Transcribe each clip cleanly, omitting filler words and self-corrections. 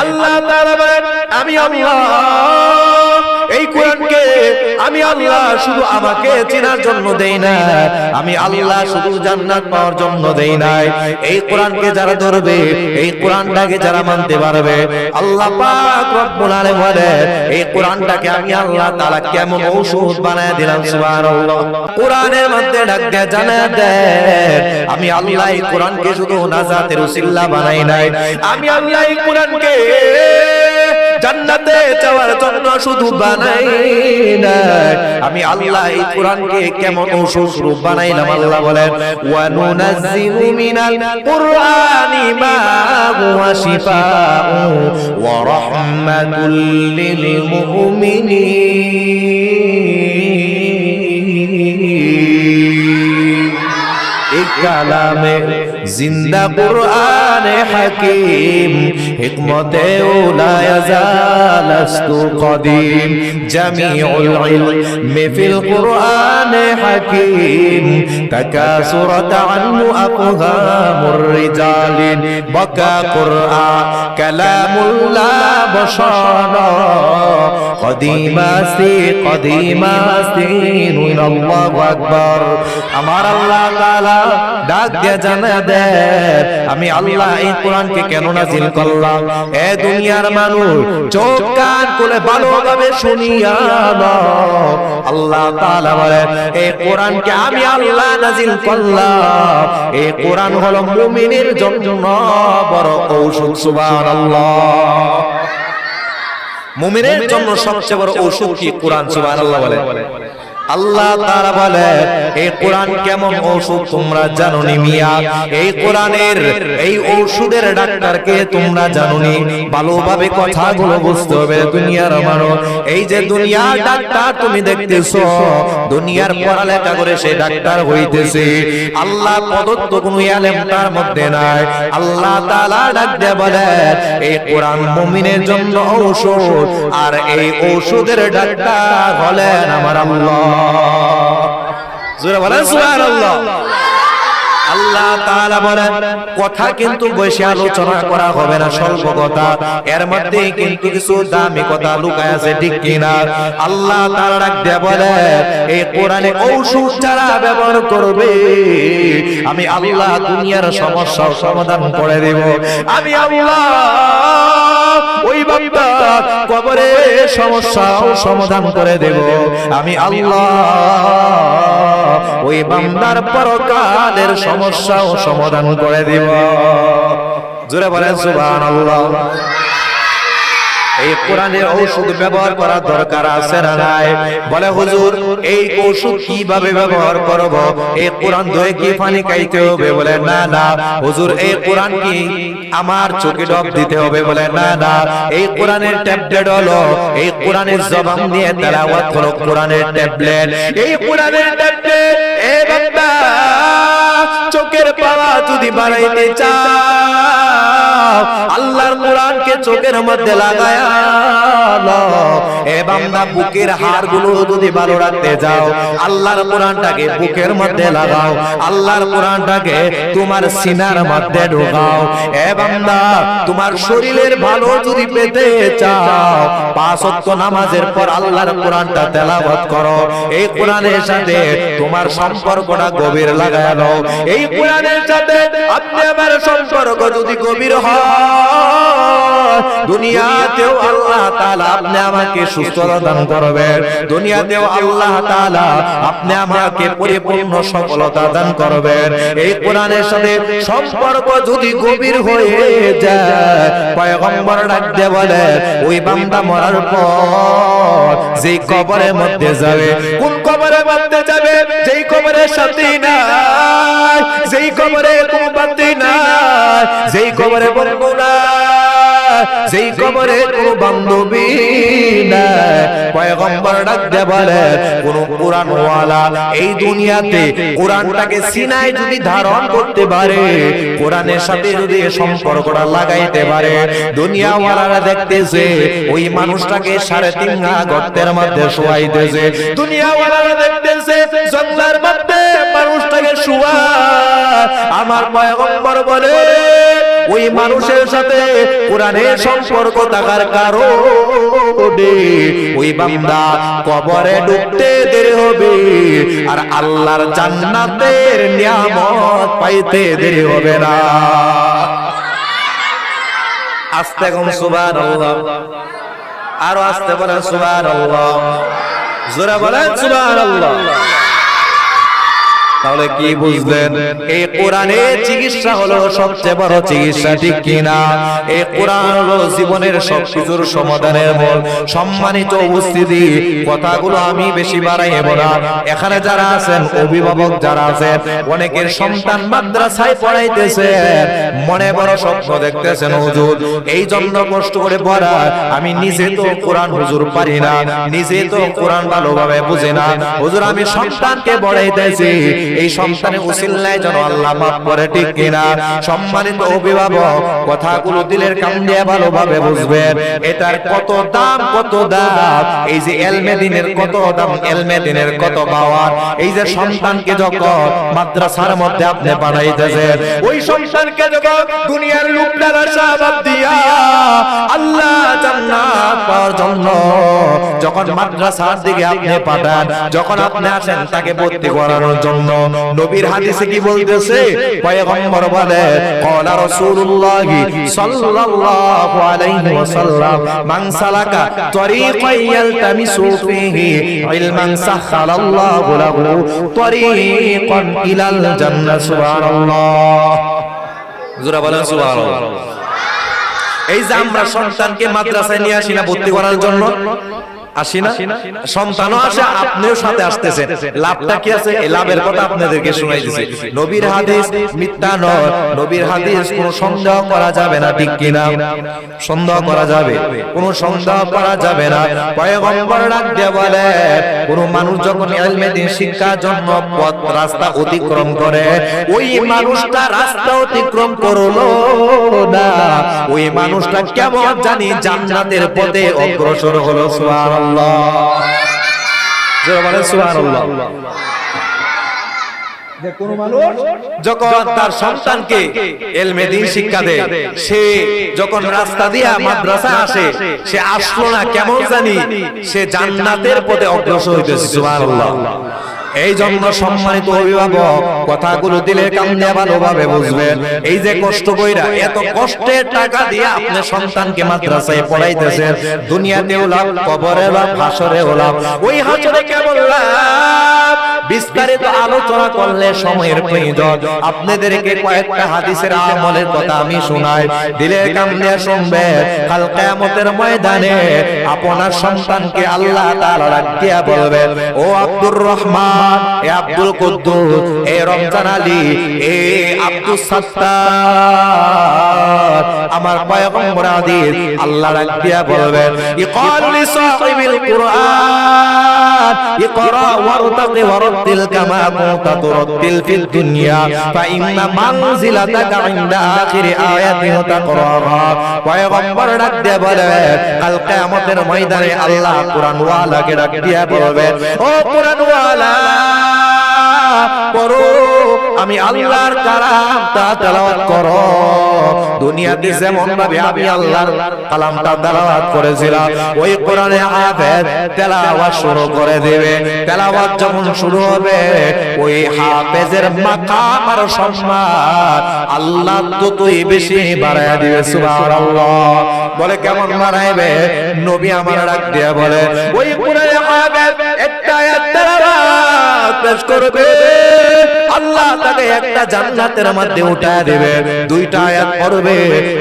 আল্লাহ তাআলা বলেন আমি আল্লাহ এই কোরআনকে আমি আল্লাহ শুধু আমাকে চেনার জন্য দেই না, আমি আল্লাহ শুধু জান্নাত পাওয়ার জন্য দেই নাই। এই কোরআনকে যারা ধরবে, এই কোরআনটাকে যারা মানতে পারবে, আল্লাহ পাক রব্বুল আলামিন বলেন এই কোরআনটাকে আমি আল্লাহ তাআলা কেমন ঔষধ বানায় দিলাম। সুবহানাল্লাহ। কোরআনের মধ্যে ডাক দিয়ে জানায় দেন আমি আল্লাহ এই কোরআনকে শুধু নাজাতের উসিলা বানাই নাই, আমি আল্লাহ এই কোরআনকে জান্নাতে যাওয়ার জন্য শুধু বানাই না, আমি আল্লাহ এই কোরআনকে কেমন ঔষধ রূপ বানাইলাম। আল্লাহ বলেন ওয়া নুনাজ্জিলু মিনাল কুরআনি মা হুয়া শিফাউ ওয়া রাহমাতুল লিল মুমিনিন। এই কালামে জিন্দা কুরআনে হাকিম হিকমতে লা ইয়াজাল আস্তু কদিম জামিউল ইলমি ফিল কুরআনে হাকিম তাকাসুরাত আনহু আফহামুর রিজালিন বাকা কুরআন কালামুল্লাহ বশারা কদিমাসি আল্লাহু আকবার। আমার আল্লাহ তাআলা ডাক দিয়ে জানা দেন আমি আল্লাহ এই কোরআনকে কেন নাজিল করলাম। এ দুনিয়ার মানুষ চোখ কান খুলে ভালোভাবে শুনিয়া নাও, আল্লাহ তাআলা বলেন এই কোরআনকে আমি আল্লাহ নাজিল করলাম, এই কোরআন হলো মুমিনের জন্য বড় ঔষধ। সুবহানাল্লাহ। মুমিনের জন্য সবচেয়ে বড় ঔষধ কি? কোরআন। সুবহানাল্লাহ বলেন। আল্লাহ তাআলা বলে এই কোরআন কেমন ঔষধ তোমরা জানোনি মিয়া, এই কোরআনের এই ঔষধের ডাক্তারকে তোমরা জানোনি। ভালোভাবে কথাগুলো বুঝতে হবে। দুনিয়ার মানুষ এই যে দুনিয়ার ডাক্তার তুমি দেখতেছো, দুনিয়ার পড়ালেখা করে সে ডাক্তার হইতেছে, আল্লাহ প্রদত্ত কোনো ইলম তার মধ্যে নাই। আল্লাহ তাআলা ডাক দিয়ে বলেন এই কোরআন মুমিনের জন্য ঔষধ, আর এই ঔষধের ডাক্তার হলেন আমার আল্লাহ। জোরে বলেন সুবহানাল্লাহ। আল্লাহ তাআলা বলেন কথা কিন্তু বেশি আলোচনা করা হবে না, স্বল্প কথা, এর মধ্যে কিন্তু কিছু দামি কথা লুকায় আছে, ঠিক কিনা? আল্লাহ তাআলা ডাক দিয়ে বলেন এই কোরআনে ঔষধ যারা ব্যবহার করবে আমি আল্লাহ দুনিয়ার সমস্যা সমাধান করে দেব। আমি আল্লাহ ওই বান্দা কবরে সমস্যাও সমাধান করে দেব। আমি আল্লাহ ওই বান্দার পরকালের সমস্যাও সমাধান করে দেব। জোরে বলেন সুবহানাল্লাহ। এই কোরআনের ঔষধ ব্যবহার করার দরকার আছে না নাই? বলে হুজুর এই ঔষধ কিভাবে ব্যবহার করব? এই কোরআন ধরে কি পানি খাইতে হবে? বলে না না হুজুর এই কোরআন কি আমার চোখে ডব দিতে হবে? বলে না না এই কোরআনের ট্যাবলেট হলো, এই কোরআনের জবান দিয়ে তেলাওয়াত করো কোরআনের ট্যাবলেট। এই কোরআনের ট্যাবলেট এ বান্দা চোখের পাওয়া যদি বাড়াইতে চাও আল্লাহর কোরআনকে চোখের মধ্যে লাগায়া নাও। এ বান্দা বুকের হাড়গুলো যদি ভালো রাখতে যাও আল্লাহর কোরআনটাকে বুকের মধ্যে লাগাও, আল্লাহর কোরআনটাকে তোমার সিনার মধ্যে ঢোকাও। এ বান্দা তোমার শরীরের ভালো যদি পেতে চাও 5 ওয়াক্ত নামাজের পর আল্লাহর কোরআনটা তেলাওয়াত করো। এই কোরআনের সাথে তোমার সম্পর্কটা গভীর লাগায়া নাও। এই কোরআনের সাথে আপনি আমার সম্পর্ক যদি গভীর হয় দুনিয়াতেও আল্লাহ তাআলা আপনি আমাকে সুস্থতা দান করবেন, দুনিয়াতেও আল্লাহ তাআলা আপনি আমাকে পরিপূর্ণ সফলতা দান করবেন। এই কোরআনের সাথে সম্পর্ক যদি গভীর হয়ে যায় পয়গম্বর ডাক দিয়ে বলে ওই বান্দা মরার পর যেই কবরের মধ্যে যাবে, কোন কবরের মধ্যে যাবে? যেই কবরের সাথী নাই, যেই কবরে কোন বান্দি নাই, যেই কবরে বন্ধু নাই, যেই কবরে কোন বান্ধবী নাই, পয়গম্বর ডাক দিয়ে বলে কোন কোরআনওয়ালা এই দুনিয়াতে কোরআনটাকে সিনায় যদি ধারণ করতে পারে, কোরআনের সাথে যদি সম্পর্কটা লাগাইতে পারে, দুনিয়াওয়ালারা দেখতেছে ওই মানুষটাকে 3.5 গর্তের মধ্যে শোয়াইতেছে, দুনিয়াওয়ালারা দেখতেছে জঙ্গলের মধ্যে মানুষটাকে শোয়া। আমার পয়গম্বর বলে ওই মানুষের সাথে কোরআনের সম্পর্ক থাকার কারণে ওই বান্দা কবরে ঢুকতে দেরি হবে আর আল্লাহর জান্নাতের নিয়ামত পাইতে দেরি হবে না। আস্তে কোন সুবহানাল্লাহ, আরো আস্তে বলেন সুবহানাল্লাহ, জোরে বলেন সুবহানাল্লাহ। তাহলে কি বুঝলেন? এই কোরআনের চিকিৎসা হলো সবচেয়ে বড় চিকিৎসা, ঠিক কিনা? এই কোরআন হলো জীবনের সবকিছুর সমাধানের মূল। সম্মানিত উপস্থিতি, কথাগুলো আমি বেশি বাড়াইব না। এখানে যারা আছেন, অভিভাবক যারা আছেন, অনেকের সন্তান মাদ্রাসায় পড়াইতেছে, মনে বড় স্বপ্ন দেখতেছেন হুজুর, এই জন্য কষ্ট করে পড়া। আমি নিজে তো কোরআন হুজুর পারি না, নিজে তো কোরআন ভালোভাবে বুঝি না হুজুর, আমি সন্তানকে পড়াইতেছি, এই সন্তানের উসিলায় যেন আল্লাহ মাফ করে, ঠিক কিনা? সম্মানিত অভিভাবক, কথাগুলো দিলের কান দিয়ে ভালোভাবে বুঝবেন। এটার কত দাম, কত দাম। এই যে এলমে দ্বীনের কত দাম, এলমে দ্বীনের কত পাওয়ার। এই যে সন্তানকে যখন মাদ্রাসার মধ্যে আপনি বানাইতেছেন, ওই সন্তানকে যখন দুনিয়ার লোকটার আশা বাদ দিয়া আল্লাহ জান্নাত পাওয়ার জন্য যখন মাদ্রাসার দিকে আপনি পাঠান, যখন আপনি আসেন তাকে ভর্তি করানোর জন্য, নবীর হাদিসে কি বলতেছে? পয়গম্বর বলে, ক্বালা রাসূলুল্লাহি সাল্লাল্লাহু আলাইহি ওয়াসাল্লাম, মান সালাকা তরিকান ইয়ালতামিসু ফীহি ইলমান সাখালাল্লাহু লাহু তরিকান ইলাল জান্নাহ। সুবহানাল্লাহ, জোরে বলেন সুবহানাল্লাহ। এই যে আমরা সন্তানকে মাদ্রাসায় নিয়ে আসি না ভর্তি করার জন্য, আসি না? সন্তানও আসে, আপনিও সাথে আসতেছেন। লাভটা কি আছে? এই লাভের কথা আপনাদেরকে শোনাই দিছি। নবীর হাদিস মিথ্যা নয়, নবীর হাদিস কোনো সন্দেহ করা যাবে না, ঠিক কিনা? সন্দেহ করা যাবে? কোনো সন্দেহ করা যাবে না। পয়গম্বর ডাক দিয়ে বলে, কোন মানুষ যখন ইলমে দ্বীন শিক্ষার জন্য পথ রাস্তা অতিক্রম করে, ওই মানুষটা রাস্তা অতিক্রম করলো না, ওই মানুষটা কেমন জানি জান্নাতের পথে অগ্রসর হলো। সুবহানাল্লাহ, সুবহানাল্লাহ। যে কোন মানুষ যখন তার সন্তানকে ইলমে দ্বীন শিক্ষা দেয়, সে যখন রাস্তা দিয়া মাদ্রাসা আসে, সে আসলো না কেমন জানি সে জান্নাতের পথে অগ্রসর হইতেছে। সুবহানাল্লাহ। এই জন্য সম্মানিত অভিভাবক, কথাগুলো দিলের কান দিয়ে ভালোভাবে বুঝবেন। এই যে কষ্ট কইরা, এত কষ্টের টাকা দিয়ে আপনি সন্তানকে মাদ্রাসায় পড়াইতেছেন, দুনিয়াতেও লাভ, কবরেও লাভ, হাসরেও লাভ। ওই হাসরে কেমন লাভ বিস্তারিত আলোচনা করলে সময়ের প্রয়োজন। আপনাদেরকে কয়েকটা হাদিসের আমলের কথা আমি শোনাই, দিলের কান দিয়ে শুনবেন। কাল কিয়ামতের ময়দানে আপনার সন্তানকে আল্লাহ তাআলা ডাক দিয়া বলবেন, ও আব্দুর রহমান, এ আব্দুল কুদ্দুস, এ রমজান আলী, এ আব্দুস সাত্তার, আমার পয়গম্বর হাদিস আল্লাহ ডাক দিয়া বলবেন, ইকাল লি সাহিবিল কুরআন ইকরা ওয়ারতাকি ওয়ারাতিল কামা কুনতা তুরাতিল ফিদ দুনিয়া ফা ইন্না মানজিলাতাকা ইনদা আখিরি আয়াতিন তাকরাহা। পয়গম্বর ডাক দিয়া বলেন, কাল কিয়ামতের ময়দানে আল্লাহ কুরআন ওয়ালাকে ডাক দিয়া বলবেন, ও কুরআন ওয়ালা, পড়ো, আমি আল্লাহর কালামটা তেলাওয়াত করো। দুনিয়াতে যেমন ভাবে আমি আল্লাহর কালামটা তেলাওয়াত করেছিলাম, ওই কোরআনে হাফেজ তেলাওয়াত শুরু করে দেবে। তেলাওয়াত যখন শুরু হবে, ওই হাফেজের মাকাম আর সম্মান আল্লাহ ততই বেশি বাড়ায়া দিবে। সুবহানাল্লাহ। বলে কেমন বাড়াইবে? নবী আমার ডাক দিয়া বলে, ওই কোরআনে হাফেজ একটা আয়াত তেলাওয়াত পেশ করবে, আল্লাহ তাকে একটা জান্নাতের মধ্যে উঠায় দেবে। দুইটা আয়াত পড়বে,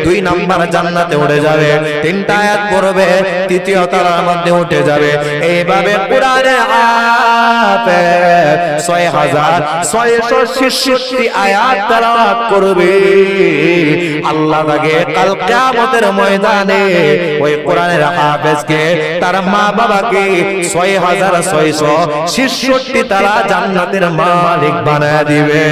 2 নাম্বার জান্নাতে উঠে যাবে। 3টা আয়াত পড়বে, 3য় তলার মধ্যে উঠে যাবে। এইভাবে কোরআনে হাফেজ 6666 আয়াত তেলাওয়াত করবে। আল্লাহ তাকে কাল কিয়ামতের ময়দানে ওই কোরআনের হাফেজকে, তার মা বাবাকে 6666 তারা জান্নাতের মালিক বানায় দিবে।